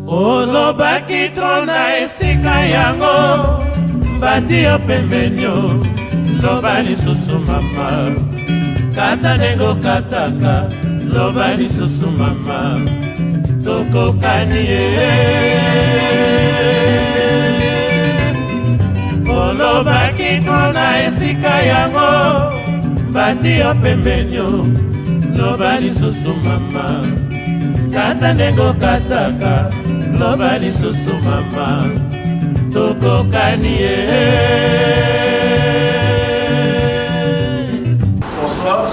olobaki trona esika yango bati yo pembeni yo loba lisusu mama kata ndenge okataka loba lisusu mama tokokani ye olobaki trona esika yango bati yo pembeni yo loba lisusu mama kata ndenge okataka loba lisusu mama tokokani ye. Bonsoir.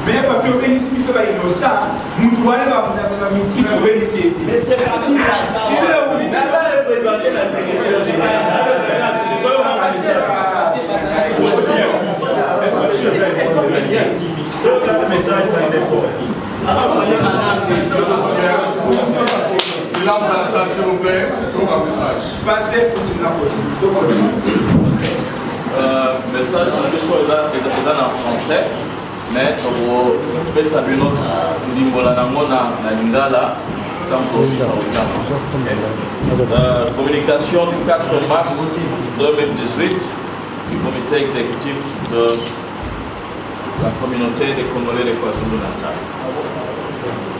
Mais parce que bénissez biso ba innocent, nous doit ba miki pour bénissez. Mais c'est pas tout ça. Il a représenté la secrétaire générale. Silence dans la salle, s'il vous plaît. Pour un message. Pasteur, continue la message, on a en français. Mais pour saluer communication du 4 mars 2018 du comité exécutif de la communauté des Congolais de KwaZulu-Natal.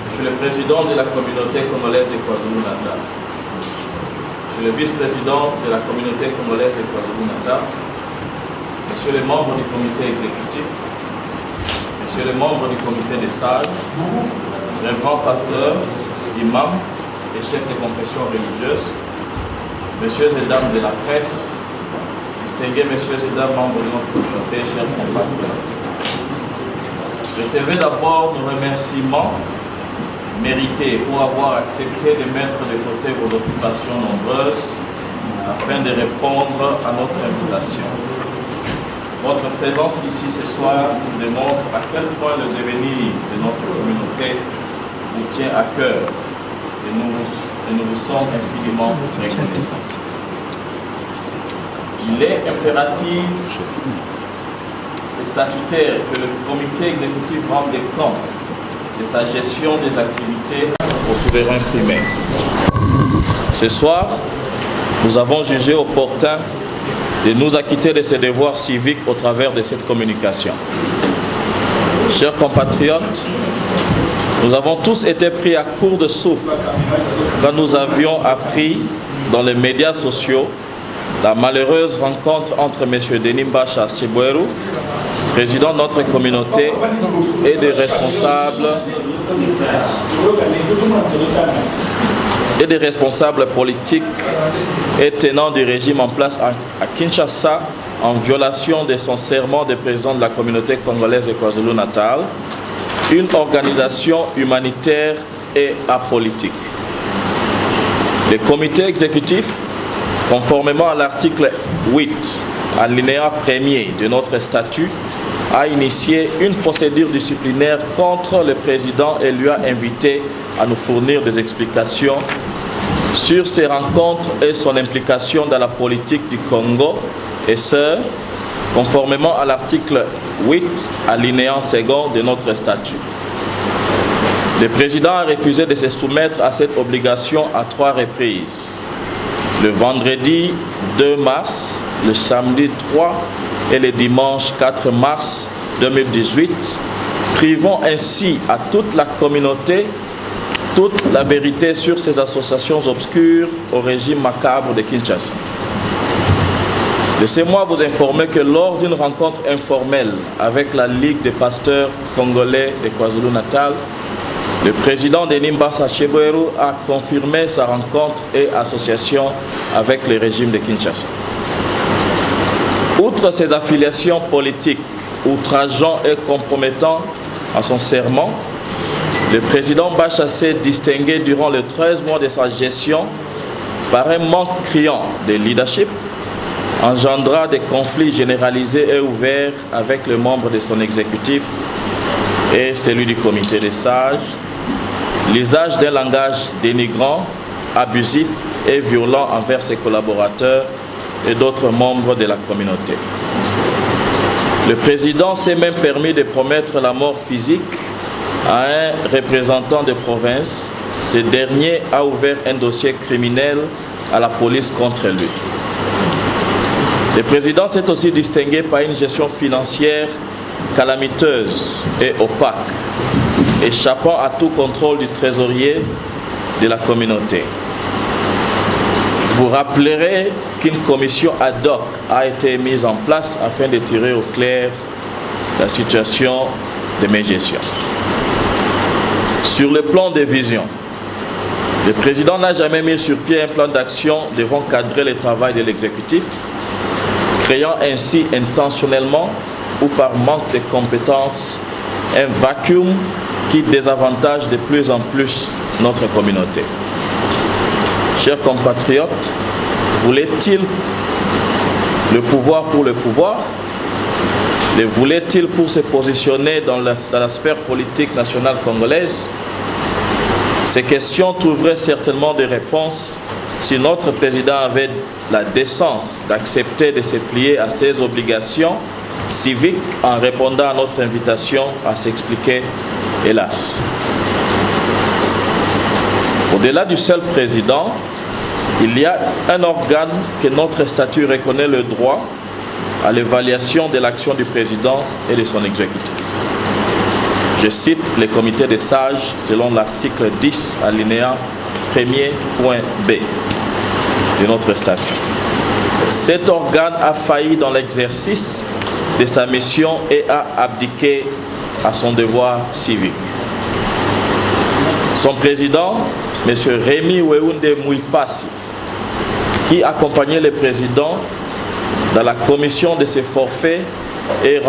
Je suis le président de la communauté congolaise de KwaZulu-Natal. Je suis le vice-président de la communauté congolaise de KwaZulu-Natal. Je suis le membre du comité exécutif. Monsieur les membres du comité des sages, les grands pasteurs, imams et chefs de confession religieuse, messieurs et dames de la presse, distingués messieurs et dames membres de notre communauté, chers compatriotes. Recevez d'abord nos remerciements mérités pour avoir accepté de mettre de côté vos occupations nombreuses afin de répondre à notre invitation. Votre présence ici ce soir démontre à quel point le devenir de notre communauté vous tient à cœur et nous vous sommes infiniment reconnaissants. Il est impératif et statutaire que le comité exécutif rende compte de sa gestion des activités au souverain primaire. Ce soir, nous avons jugé opportun de nous acquitter de ses devoirs civiques au travers de cette communication. Chers compatriotes, nous avons tous été pris à court de souffle quand nous avions appris dans les médias sociaux la malheureuse rencontre entre M. Denis Mbasha Chibweru, président de notre communauté, et des responsables politiques et tenants du régime en place à Kinshasa en violation de son serment de président de la communauté congolaise de KwaZulu-Natal, une organisation humanitaire et apolitique. Le comité exécutif, conformément à l'article 8, alinéa 1er de notre statut, a initié une procédure disciplinaire contre le président et lui a invité à nous fournir des explications sur ces rencontres et son implication dans la politique du Congo, et ce, conformément à l'article 8, alinéa 2 de notre statut. Le président a refusé de se soumettre à cette obligation à 3 reprises. Le vendredi 2 mars, le samedi 3 et le dimanche 4 mars 2018, privant ainsi à toute la communauté toute la vérité sur ces associations obscures au régime macabre de Kinshasa. Laissez-moi vous informer que lors d'une rencontre informelle avec la Ligue des pasteurs congolais de KwaZulu-Natal, le président Denis Mbasha Chibweru a confirmé sa rencontre et association avec le régime de Kinshasa. Outre ses affiliations politiques, outrageant et compromettant à son serment, le président Mbasha s'est distingué durant les 13 mois de sa gestion par un manque criant de leadership, engendra des conflits généralisés et ouverts avec les membres de son exécutif et celui du comité des sages, l'usage d'un langage dénigrant, abusif et violent envers ses collaborateurs et d'autres membres de la communauté. Le président s'est même permis de promettre la mort physique à un représentant de province. Ce dernier a ouvert un dossier criminel à la police contre lui. Le président s'est aussi distingué par une gestion financière calamiteuse et opaque, échappant à tout contrôle du trésorier de la communauté. Vous rappellerez qu'une commission ad hoc a été mise en place afin de tirer au clair la situation de mes gestions. Sur le plan des visions, le président n'a jamais mis sur pied un plan d'action devant cadrer le travail de l'exécutif, créant ainsi intentionnellement ou par manque de compétences un vacuum qui désavantage de plus en plus notre communauté. Chers compatriotes, voulait-il le pouvoir pour le pouvoir? Le voulait-il pour se positionner dans la sphère politique nationale congolaise? Ces questions trouveraient certainement des réponses si notre président avait la décence d'accepter de se plier à ses obligations civiques en répondant à notre invitation à s'expliquer, hélas. Au-delà du seul président, il y a un organe que notre statut reconnaît le droit à l'évaluation de l'action du président et de son exécutif. Je cite le comité des sages selon l'article 10, alinéa 1er, point B de notre statut. Cet organe a failli dans l'exercice de sa mission et a abdiqué à son devoir civique. Son président, M. Rémi Weunde Mouipassi, qui accompagnait le président dans la commission de ses forfaits et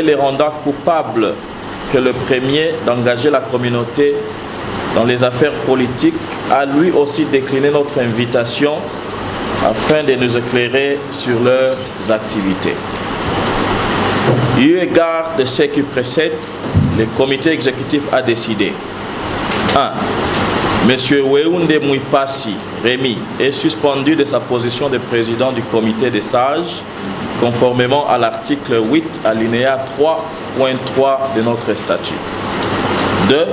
les rendant coupables que le premier d'engager la communauté dans les affaires politiques, a lui aussi décliné notre invitation afin de nous éclairer sur leurs activités. Eu égard de ce qui précède, le comité exécutif a décidé 1. M. Weunde Mouipassi, Rémi, est suspendu de sa position de président du comité des sages, conformément à l'article 8, alinéa 3.3 de notre statut. 2.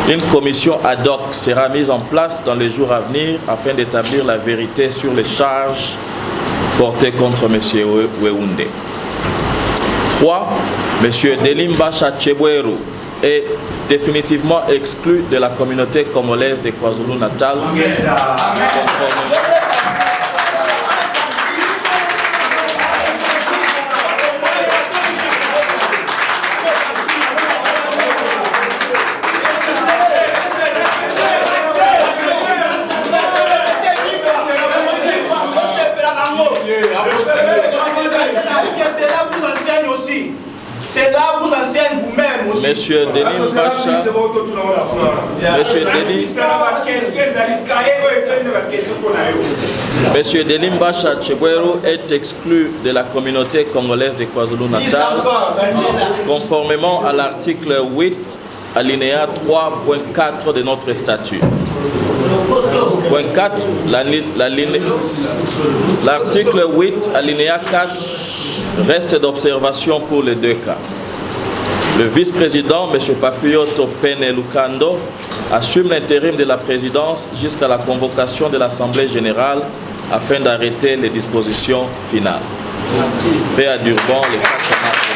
Une commission ad hoc sera mise en place dans les jours à venir afin d'établir la vérité sur les charges portées contre M. Weunde. 3. M. Delimba Chebweru est définitivement exclu de la communauté congolaise de KwaZulu-Natal. Cela vous enseigne vous-même aussi. Monsieur Denis Bacha, Monsieur Denis Bacha Chebweru est exclu de la communauté congolaise de KwaZulu-Natal conformément à l'article 8, alinéa 3.4 de notre statut. Point 4, l'article 8, alinéa 4, reste d'observation pour les deux cas. Le vice-président, M. Papioto Pene Lukando, assume l'intérim de la présidence jusqu'à la convocation de l'Assemblée générale afin d'arrêter les dispositions finales. Fait à Durban le 4 mars.